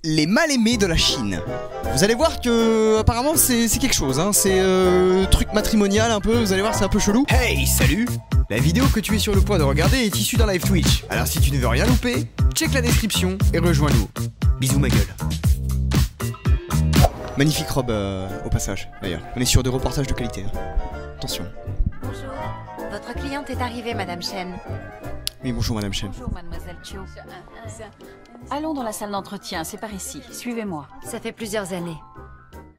les mal-aimés de la Chine. Vous allez voir que apparemment c'est quelque chose, hein. C'est truc matrimonial un peu, vous allez voir c'est un peu chelou. Hey, salut! La vidéo que tu es sur le point de regarder est issue d'un live Twitch. Alors si tu ne veux rien louper, check la description et rejoins-nous. Bisous ma gueule. Magnifique robe au passage, d'ailleurs. On est sur des reportages de qualité. Hein. Attention. Bonjour. Votre cliente est arrivée, Madame Chen. Oui, bonjour Madame Chen. Bonjour, Mademoiselle Chiu. Allons dans la salle d'entretien, c'est par ici. Suivez-moi. Ça fait plusieurs années.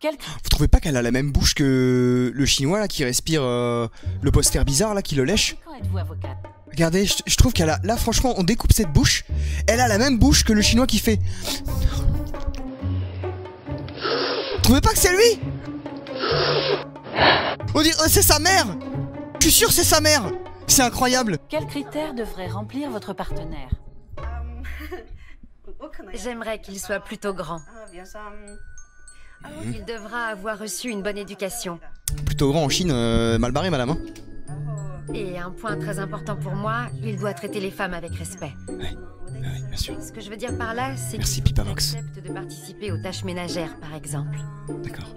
Vous trouvez pas qu'elle a la même bouche que le chinois là qui respire le poster bizarre là qui le lèche? Quand êtes-vous avocate? Regardez, je trouve qu'elle a... Là franchement, on découpe cette bouche. Elle a la même bouche que le chinois qui fait... Vous trouvez pas que c'est lui? On dit... c'est sa mère! Je suis sûr c'est sa mère! C'est incroyable! Quels critères devrait remplir votre partenaire? J'aimerais qu'il soit plutôt grand. Il devra avoir reçu une bonne éducation. Plutôt grand en Chine, mal barré madame. Hein. Et un point très important pour moi, il doit traiter les femmes avec respect. Ouais, bien sûr. Ce que je veux dire par là, c'est Merci, qu'il Pipavox. accepte de participer aux tâches ménagères, par exemple. D'accord.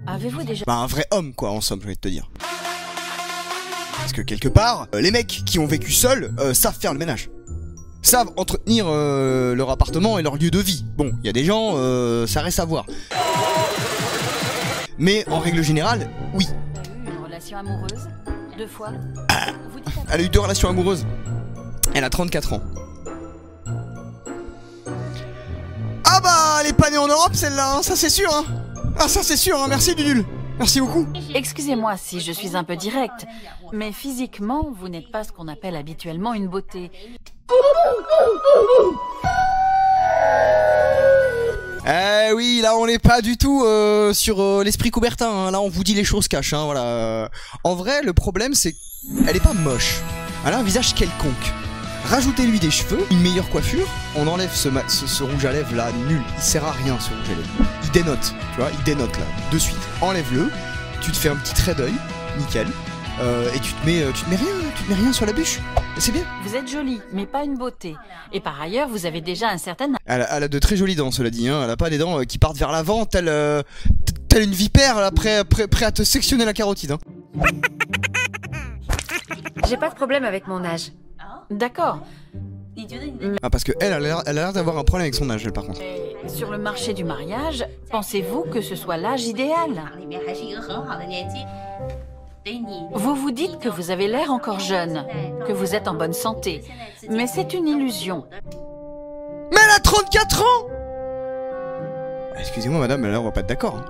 Avez-vous déjà... Bah un vrai homme quoi en somme, j'ai envie de te dire. Parce que quelque part, les mecs qui ont vécu seuls savent faire le ménage. Savent entretenir leur appartement et leur lieu de vie. Bon, il y a des gens, ça reste à voir. Mais en règle générale, oui. Une relation amoureuse? 2 fois? Vous dites Elle a eu 2 relations amoureuses. Elle a 34 ans. Ah bah, elle est pas née en Europe celle-là, hein, ça c'est sûr. Hein. Ah ça c'est sûr, hein, merci Dudul. Merci beaucoup. Excusez-moi si je suis un peu directe, mais physiquement, vous n'êtes pas ce qu'on appelle habituellement une beauté. Eh oui, là on n'est pas du tout sur l'esprit Coubertin, hein. Là on vous dit les choses cash, hein, voilà. En vrai, le problème c'est qu'elle est pas moche. Elle a un visage quelconque. Rajoutez-lui des cheveux, une meilleure coiffure, on enlève ce rouge à lèvres là, nul. Il sert à rien ce rouge à lèvres. Il dénote, tu vois, il dénote là, de suite. Enlève-le, tu te fais un petit trait d'œil, nickel. Et tu te mets rien sur la bûche. C'est bien. Vous êtes jolie, mais pas une beauté. Et par ailleurs, vous avez déjà un certain... Elle a de très jolies dents, cela dit. Hein. Elle a pas des dents qui partent vers l'avant, telle une vipère, là, prêt à te sectionner la carotide. Hein. J'ai pas de problème avec mon âge. D'accord. Ah, parce que elle a l'air d'avoir un problème avec son âge, elle, par contre. Sur le marché du mariage, pensez-vous que ce soit l'âge idéal? Vous vous dites que vous avez l'air encore jeune, que vous êtes en bonne santé, mais c'est une illusion. Mais elle a 34 ans! Excusez-moi madame, mais là on va pas être d'accord. Hein.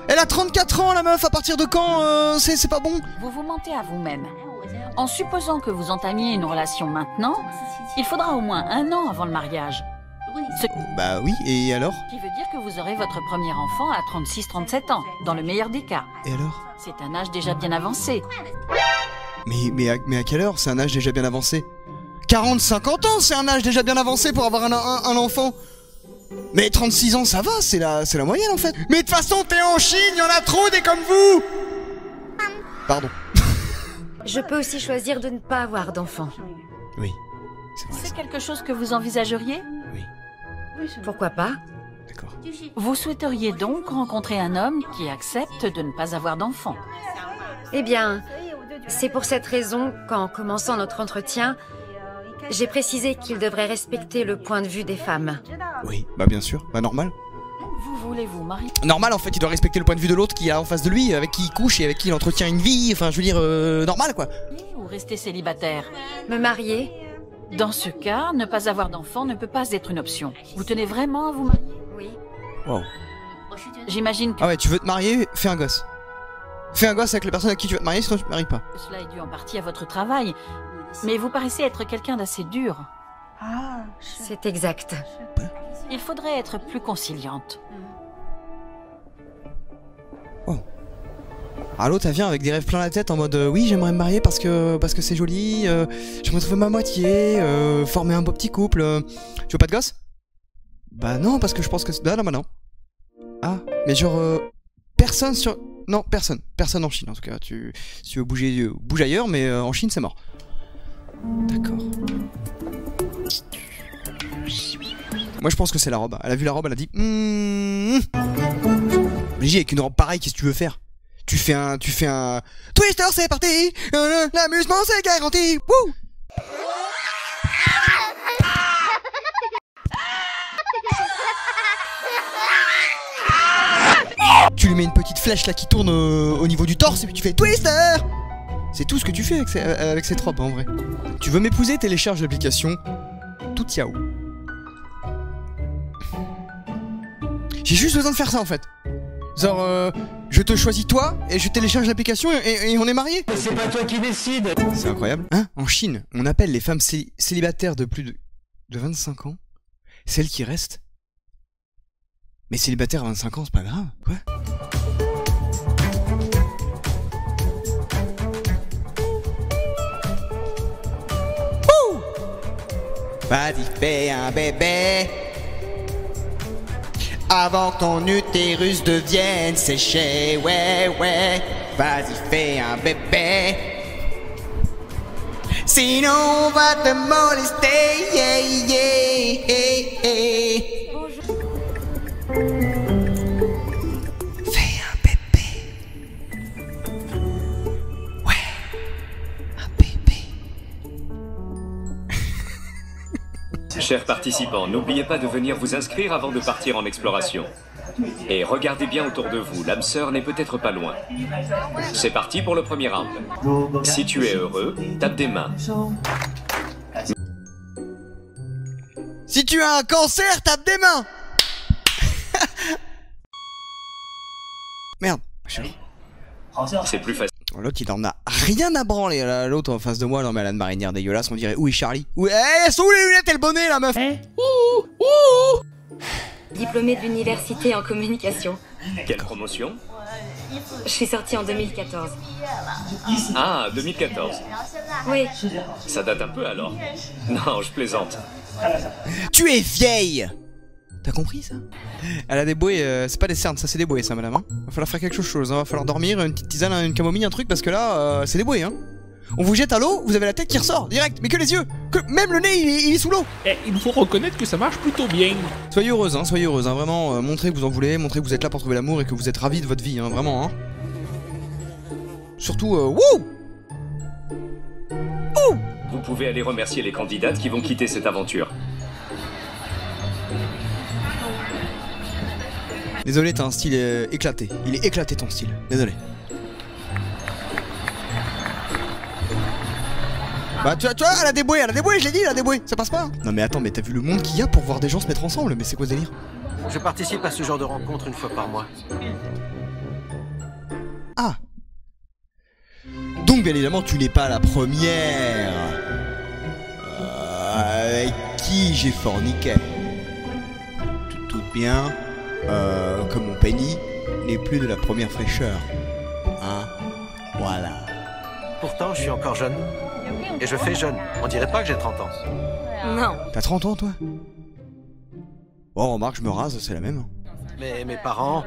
Elle a 34 ans la meuf, à partir de quand c'est pas bon? Vous vous mentez à vous-même. En supposant que vous entamiez une relation maintenant, il faudra au moins 1 an avant le mariage. Ce Bah oui, et alors? qui veut dire que vous aurez votre premier enfant à 36-37 ans, dans le meilleur des cas. Et alors? C'est un âge déjà bien avancé. Mais à quelle heure? C'est un âge déjà bien avancé. 40-50 ans, c'est un âge déjà bien avancé pour avoir un enfant. Mais 36 ans, ça va, c'est la moyenne en fait. Mais de toute façon, t'es en Chine, y en a trop des comme vous. Pardon. Je peux aussi choisir de ne pas avoir d'enfant. Oui, c'est vrai. C'est quelque chose que vous envisageriez? Oui, Pourquoi pas? d'accord. Vous souhaiteriez donc rencontrer un homme qui accepte de ne pas avoir d'enfant? Eh bien, c'est pour cette raison qu'en commençant notre entretien, j'ai précisé qu'il devrait respecter le point de vue des femmes. Oui, bah bien sûr, bah normal. Vous voulez vous marier? Normal en fait, il doit respecter le point de vue de l'autre qui est en face de lui, avec qui il couche et avec qui il entretient une vie, enfin je veux dire, normal quoi. Ou rester célibataire? Me marier? Dans ce cas, ne pas avoir d'enfant ne peut pas être une option. Vous tenez vraiment à vous marier? Oui. Wow. J'imagine que Ah ouais, tu veux te marier, fais un gosse. Fais un gosse avec la personne avec qui tu veux te marier, sinon tu te maries pas. cela est dû en partie à votre travail, mais vous paraissez être quelqu'un d'assez dur. C'est exact. Il faudrait être plus conciliante. Ah l'autre elle vient avec des rêves plein la tête en mode oui j'aimerais me marier parce que c'est joli, j'aimerais trouver ma moitié, former un beau petit couple. Tu veux pas de gosse? Bah non parce que je pense que... Ah non bah non. Ah mais genre personne sur... Non personne en Chine en tout cas. Si tu veux bouger, bouge ailleurs mais en Chine c'est mort. D'accord. Moi je pense que c'est la robe. Elle a vu la robe, elle a dit Brigitte, avec une robe pareille, qu'est-ce que tu veux faire? Tu fais un Twister, c'est parti. L'amusement c'est garanti. Wouh. Tu lui mets une petite flèche là qui tourne au niveau du torse et puis tu fais Twister. C'est tout ce que tu fais avec cette robe en vrai. Tu veux m'épouser? Télécharge l'application Toutiao. J'ai juste besoin de faire ça en fait. Genre, je te choisis toi et je télécharge l'application et on est mariés. C'est pas toi qui décide. C'est incroyable. Hein? En Chine, on appelle les femmes célibataires de plus de 25 ans celles qui restent. Mais célibataire à 25 ans, c'est pas grave. Quoi? Vas-y, fais un bébé avant que ton utérus devienne séché, ouais, ouais. Vas-y, fais un bébé. Sinon, on va te molester, yeah, yeah, yeah, yeah. Fais un bébé. Ouais, un bébé. Chers participants, n'oubliez pas de venir vous inscrire avant de partir en exploration. Et regardez bien autour de vous, l'âme sœur n'est peut-être pas loin. C'est parti pour le premier round. Si tu es heureux, tape des mains. Si tu as un cancer, tape des mains. Merde. C'est plus facile. L'autre il en a rien à branler, l'autre en face de moi, non mais elle a une marinière dégueulasse, on dirait où est Charlie? Où est... elles sont où les lunettes et le bonnet la meuf? Diplômée de l'université en communication. Quelle promotion? Je suis sortie en 2014. Ah, 2014. Oui. Ça date un peu alors. Non, je plaisante. Tu es vieille. T'as compris ça? Elle a des bouées, c'est pas des cernes, ça c'est des bouées ça madame hein. Va falloir faire quelque chose, hein. Va falloir dormir, une petite tisane, une camomille, un truc parce que là, c'est des bouées hein. On vous jette à l'eau, vous avez la tête qui ressort, direct, mais que les yeux, que même le nez il est sous l'eau. Et il faut reconnaître que ça marche plutôt bien. Soyez heureuse hein, vraiment, montrez que vous en voulez, montrez que vous êtes là pour trouver l'amour et que vous êtes ravis de votre vie hein, vraiment hein. Surtout, wouh. Ouh. Vous pouvez aller remercier les candidates qui vont quitter cette aventure. Désolé, t'as un style éclaté. Il est éclaté ton style. Désolé. Bah tu vois, elle a des bouées, je l'ai dit, elle a des bouées. Ça passe pas hein. Non mais attends, mais t'as vu le monde qu'il y a pour voir des gens se mettre ensemble? Mais c'est quoi ce délire? Je participe à ce genre de rencontre une fois par mois. Ah. Donc bien évidemment tu n'es pas la première avec qui j'ai forniqué. Tout bien. Comme mon penny n'est plus de la première fraîcheur. Hein? Voilà. Pourtant, je suis encore jeune. Et je fais jeune. On dirait pas que j'ai 30 ans. Non. T'as 30 ans, toi? Oh, remarque, je me rase, c'est la même. Mais mes parents...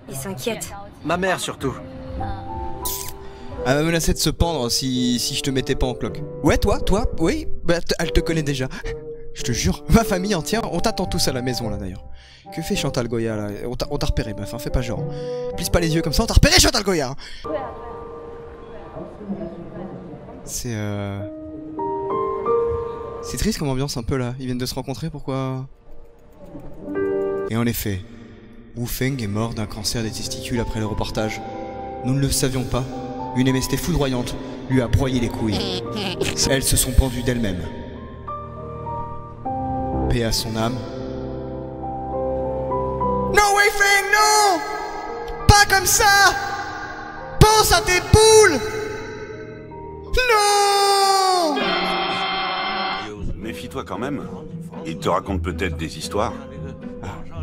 Ils s'inquiètent. Ma mère, surtout. Elle m'a menacé de se pendre si je te mettais pas en cloque. Ouais, toi, oui. Bah, elle te connaît déjà. Je te jure, ma famille entière, on t'attend tous à la maison, là, d'ailleurs. Que fait Chantal Goya, là? On t'a repéré, meuf, hein, fais pas genre. Plisse pas les yeux comme ça, on t'a repéré, Chantal Goya hein. C'est triste comme ambiance, un peu, là. Ils viennent de se rencontrer, pourquoi? Et en effet, Wu Feng est mort d'un cancer des testicules après le reportage. Nous ne le savions pas. Une MST foudroyante lui a broyé les couilles. Elles se sont pendues d'elles-mêmes. Paix à son âme. Non, Wei Feng, non! Pas comme ça! Pense à tes poules! Non! Méfie-toi quand même. Il te raconte peut-être des histoires.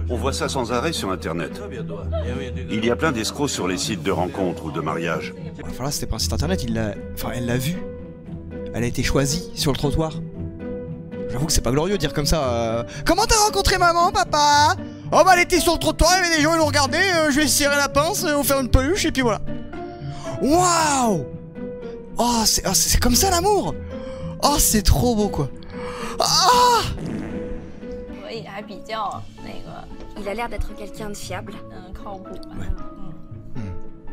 On voit ça sans arrêt sur Internet. Il y a plein d'escrocs sur les sites de rencontres ou de mariage. Enfin là, c'était pas un site Internet, elle l'a vu. Elle a été choisie sur le trottoir. J'avoue que c'est pas glorieux de dire comme ça. Comment t'as rencontré maman, papa? Oh bah elle était sur le trottoir, il y avait des gens, ils l'ont regardé, je vais serrer la pince, on va faire une peluche et puis voilà. Waouh! Oh, c'est comme ça l'amour! Oh, c'est trop beau quoi! Ah! Il a l'air d'être quelqu'un de fiable.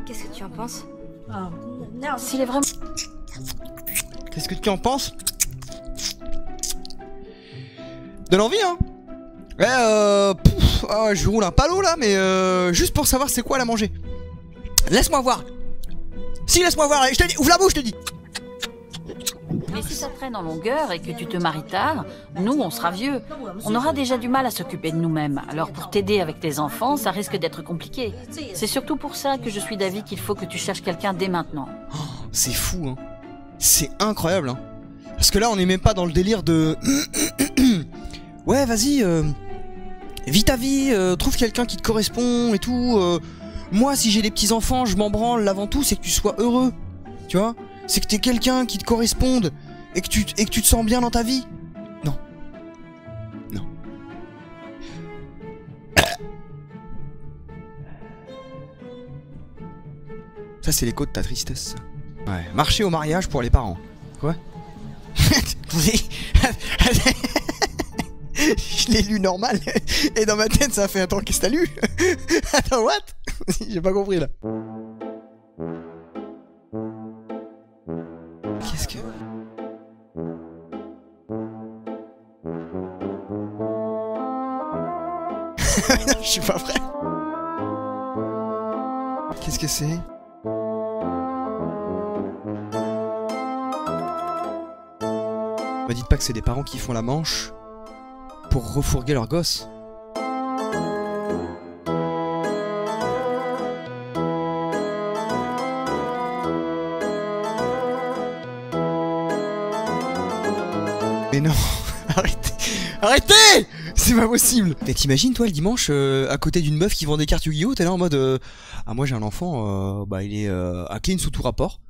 Qu'est-ce que tu en penses? S'il est vraiment... Qu'est-ce que tu en penses? Donne envie, hein? Ouais, je roule un palo là, mais juste pour savoir c'est quoi à la manger. Laisse-moi voir. Si, laisse-moi voir. Je te dis, ouvre la bouche, je te dis. Mais si ça traîne en longueur et que tu te maries tard, nous, on sera vieux. On aura déjà du mal à s'occuper de nous-mêmes. Alors pour t'aider avec tes enfants, ça risque d'être compliqué. C'est surtout pour ça que je suis d'avis qu'il faut que tu cherches quelqu'un dès maintenant. Oh, c'est fou, hein. C'est incroyable, hein. Parce que là, on n'est même pas dans le délire de... Ouais, vas-y, vis ta vie, trouve quelqu'un qui te correspond et tout. Moi, si j'ai des petits-enfants, je m'en branle. L'avant tout, c'est que tu sois heureux. Tu vois? C'est que t'es quelqu'un qui te corresponde et que tu te sens bien dans ta vie. Non. Non. Ça, c'est l'écho de ta tristesse. Ouais. Marcher au mariage pour les parents. Quoi? Je l'ai lu normal. Et dans ma tête, ça a fait... Attends, qu'est-ce que t'as lu? Attends, what? J'ai pas compris, là. Qu'est-ce que... Non, je suis pas vrai. Qu'est-ce que c'est? Bah dites pas que c'est des parents qui font la manche pour refourguer leur gosse. Mais non, arrêtez, arrêtez, c'est pas possible. Mais t'imagines toi le dimanche à côté d'une meuf qui vend des cartes Yu-Gi-Oh, t'es là en mode ah moi j'ai un enfant, bah il est à clean sous tout rapport.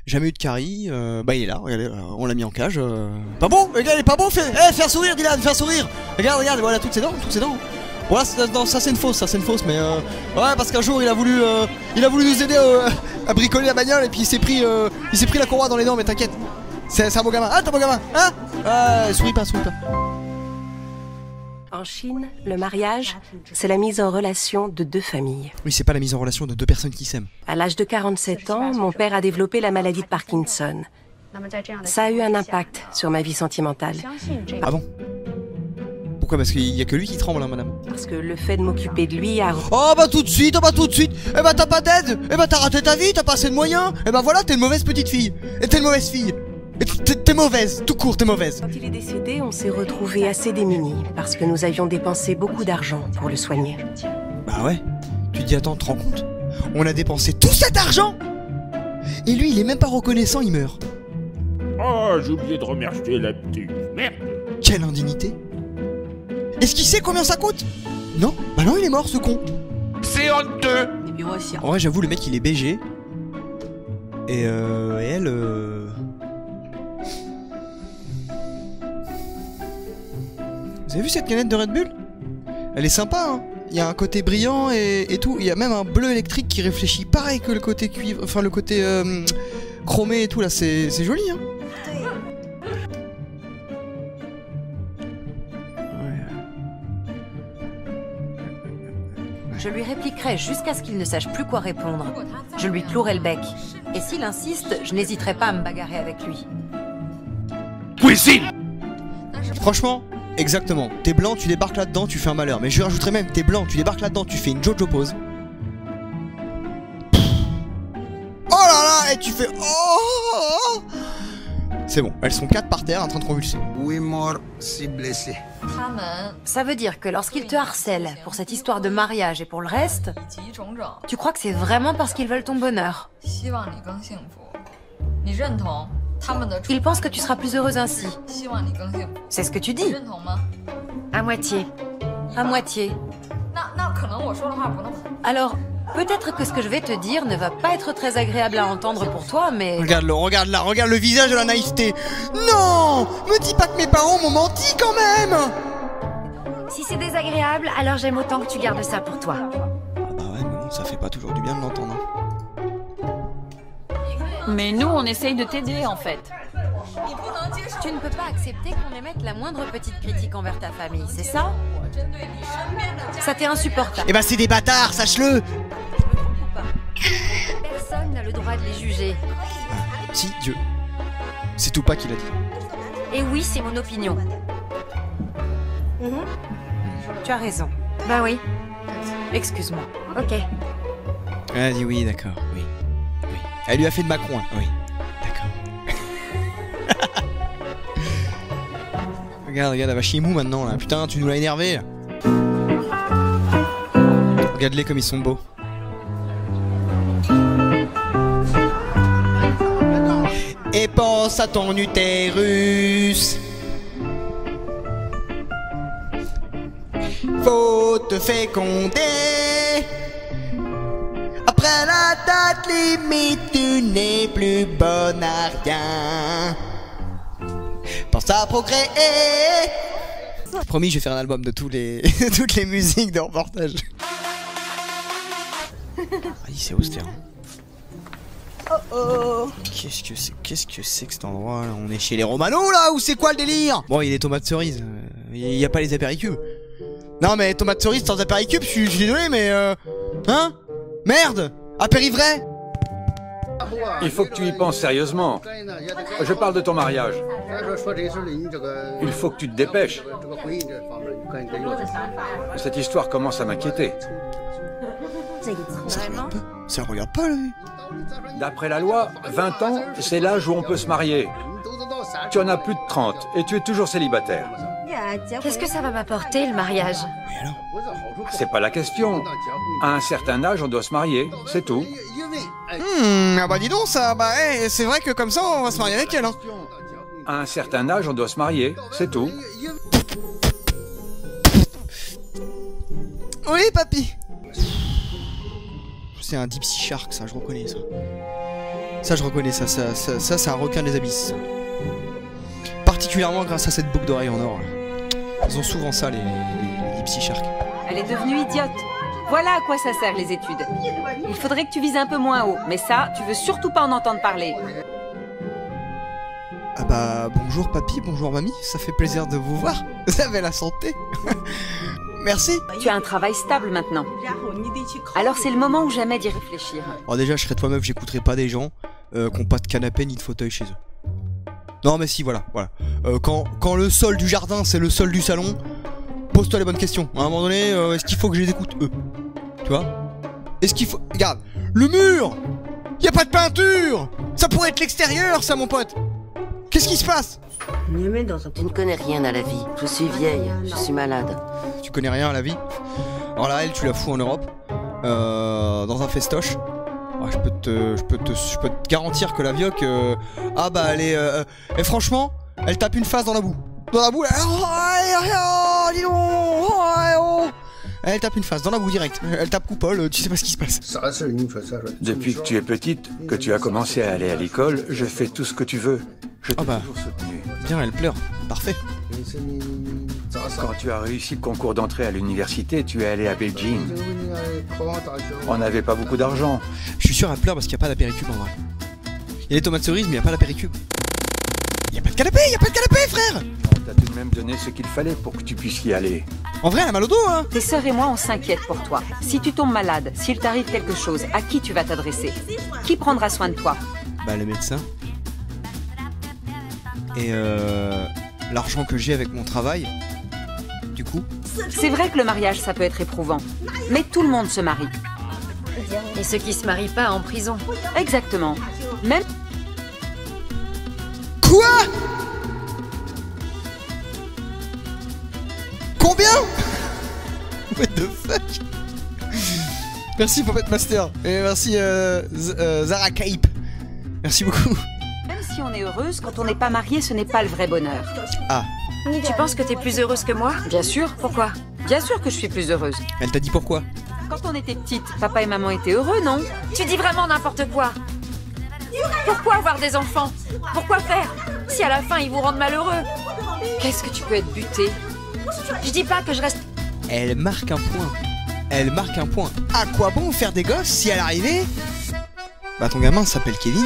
Jamais eu de carie, bah il est là, regardez, on l'a mis en cage. Pas bon, les gars, il est pas bon, faire sourire, Dylan, faire sourire. Regarde, regarde, voilà toutes ses dents, toutes ses dents. Voilà, ça c'est une fausse, mais ouais, parce qu'un jour il a voulu nous aider à bricoler la bagnole et puis il s'est pris la courroie dans les dents, mais t'inquiète, c'est un beau gamin, hein, t'es un beau gamin, hein. Souris pas, souris pas. En Chine, le mariage, c'est la mise en relation de deux familles. Oui, c'est pas la mise en relation de deux personnes qui s'aiment. À l'âge de 47 ans, mon père a développé la maladie de Parkinson. Ça a eu un impact sur ma vie sentimentale. Ah bon? Pourquoi? Parce qu'il y a que lui qui tremble, hein, madame. Parce que le fait de m'occuper de lui a... Oh bah tout de suite, oh bah tout de suite. Eh bah t'as pas d'aide. Eh bah t'as raté ta vie, t'as pas assez de moyens. Eh bah voilà, t'es une mauvaise petite fille. Et t'es une mauvaise fille. Et t'es mauvaise, tout court, t'es mauvaise. Quand il est décédé, on s'est retrouvés assez démunis parce que nous avions dépensé beaucoup d'argent pour le soigner. Bah ouais. Tu te dis, attends, te rends compte? On a dépensé tout cet argent et lui, il est même pas reconnaissant, il meurt. Oh, j'ai oublié de remercier la petite. Merde. Quelle indignité. Est-ce qu'il sait combien ça coûte? Non. Bah non, il est mort, ce con. C'est honteux. En vrai, j'avoue, le mec, il est BG. Et elle... Vous avez vu cette canette de Red Bull? Elle est sympa, hein. Il y a un côté brillant et tout. Il y a même un bleu électrique qui réfléchit pareil que le côté cuivre, enfin le côté chromé et tout là. C'est joli, hein. Je lui répliquerai jusqu'à ce qu'il ne sache plus quoi répondre. Je lui clouerai le bec. Et s'il insiste, je n'hésiterai pas à me bagarrer avec lui. Cuisine. Franchement, exactement. T'es blanc, tu débarques là-dedans, tu fais un malheur. Mais je rajouterais même, t'es blanc, tu débarques là-dedans, tu fais une Jojo pose. Oh là là, et tu fais... Oh. C'est bon, elles sont 4 par terre en train de convulser. Oui, mort, si blessé. Ça veut dire que lorsqu'ils te harcèlent pour cette histoire de mariage et pour le reste, tu crois que c'est vraiment parce qu'ils veulent ton bonheur. Ils pensent que tu seras plus heureuse ainsi. C'est ce que tu dis. À moitié. À moitié. Alors, peut-être que ce que je vais te dire ne va pas être très agréable à entendre pour toi, mais... Regarde-le, regarde là, regarde le visage de la naïveté. Non, me dis pas que mes parents m'ont menti quand même. Si c'est désagréable, alors j'aime autant que tu gardes ça pour toi. Ah bah ouais, mais bon, ça fait pas toujours du bien de l'entendre. Mais nous, on essaye de t'aider, en fait. Tu ne peux pas accepter qu'on émette la moindre petite critique envers ta famille, c'est ça? Ça t'est insupportable. Eh ben c'est des bâtards, sache-le. Personne n'a le droit de les juger. Si, Dieu. C'est Tupac qui l'a dit. Et oui, c'est mon opinion. Tu as raison. Bah oui. Excuse-moi. Ok. Elle a dit oui, d'accord, oui. Oui. Elle lui a fait de Macron, hein. Oui. D'accord. Regarde, elle va chier mou maintenant là. Putain, tu nous l'as énervé là. Regarde-les comme ils sont beaux. Et pense à ton utérus. Faut te féconder. Après la date limite, tu n'es plus bonne à rien. Pense à procréer. Promis, je vais faire un album de toutes les musiques de reportage. Ah, c'est austère. Oh oh. Qu'est-ce que c'est que cet endroit là? On est chez les Romano là, ou c'est quoi le délire? Bon, il y a des tomates cerises. Il y a pas les apéricubes. Non mais tomates cerises sans apéricubes, je suis désolé mais hein? Merde! Apérivray! Il faut que tu y penses sérieusement. Je parle de ton mariage. Il faut que tu te dépêches. Cette histoire commence à m'inquiéter. Ça regarde pas, là. D'après la loi, 20 ans, c'est l'âge où on peut se marier. Tu en as plus de 30 et tu es toujours célibataire. Qu'est-ce que ça va m'apporter, le mariage? C'est pas la question. À un certain âge, on doit se marier, c'est tout. Ah bah dis donc ça, bah c'est vrai que comme ça on va se marier avec elle hein. À un certain âge on doit se marier, c'est tout. Oui papy. C'est un deep sea shark ça, je reconnais ça. Ça je reconnais ça, c'est un requin des abysses. Particulièrement grâce à cette boucle d'oreille en or. Ils ont souvent ça les deep sea sharks. Elle est devenue idiote. Voilà à quoi ça sert les études. Il faudrait que tu vises un peu moins haut, mais ça, tu veux surtout pas en entendre parler. Ah bah bonjour papy, bonjour mamie, ça fait plaisir de vous voir. Vous avez la santé. Merci. Tu as un travail stable maintenant. Alors c'est le moment ou jamais d'y réfléchir. Oh déjà je serais toi meuf, j'écouterai pas des gens qui ont pas de canapé ni de fauteuil chez eux. Non mais si voilà. Quand le sol du jardin c'est le sol du salon, pose-toi les bonnes questions. À un moment donné, est-ce qu'il faut que je les écoute eux? Tu vois? Est-ce qu'il faut... Regarde, le mur! Y a pas de peinture! Ça pourrait être l'extérieur, ça, mon pote! Qu'est-ce qui se passe? Tu ne connais rien à la vie. Je suis vieille, je suis malade. Tu connais rien à la vie? Alors là, elle, tu la fous en Europe, dans un festoche. Ah, je peux te garantir que la vioque... Ah bah, elle est... Et franchement, elle tape une face dans la boue. Dans la boue, elle... Dis donc, elle tape une face dans la boue direct. Elle tape coupole, tu sais pas ce qui se passe. Depuis que tu es petite, que tu as commencé à aller à l'école, je fais tout ce que tu veux. Je t'ai toujours soutenu. Bien, elle pleure. Parfait. Quand tu as réussi le concours d'entrée à l'université, tu es allé à Beijing. On n'avait pas beaucoup d'argent. Je suis sûr elle pleure parce qu'il n'y a pas d'apéricube en vrai. Il y a les tomates cerises mais il n'y a pas d'apéricube. Il n'y a pas de canapé, frère. On t'a tout de même donné ce qu'il fallait pour que tu puisses y aller. En vrai, elle a mal au dos, hein. Tes sœurs et moi, on s'inquiète pour toi. Si tu tombes malade, s'il t'arrive quelque chose, à qui tu vas t'adresser? Qui prendra soin de toi? Bah, le médecin. Et l'argent que j'ai avec mon travail, du coup. C'est vrai que le mariage, ça peut être éprouvant. Mais tout le monde se marie. Et ceux qui se marient pas en prison. Exactement. Même... Quoi? Combien? What the fuck? Merci Popette Master. Et merci Zara Cape. Merci beaucoup. Même si on est heureuse, quand on n'est pas marié, ce n'est pas le vrai bonheur. Ah. Tu penses que t'es plus heureuse que moi? Bien sûr. Pourquoi? Bien sûr que je suis plus heureuse. Elle t'a dit pourquoi? Quand on était petite, papa et maman étaient heureux, non? Tu dis vraiment n'importe quoi. Pourquoi avoir des enfants? Pourquoi faire? Si à la fin ils vous rendent malheureux. Qu'est-ce que tu peux être buté? Je dis pas que je reste... Elle marque un point. Elle marque un point. À quoi bon faire des gosses si à l'arrivée... Bah ton gamin s'appelle Kevin.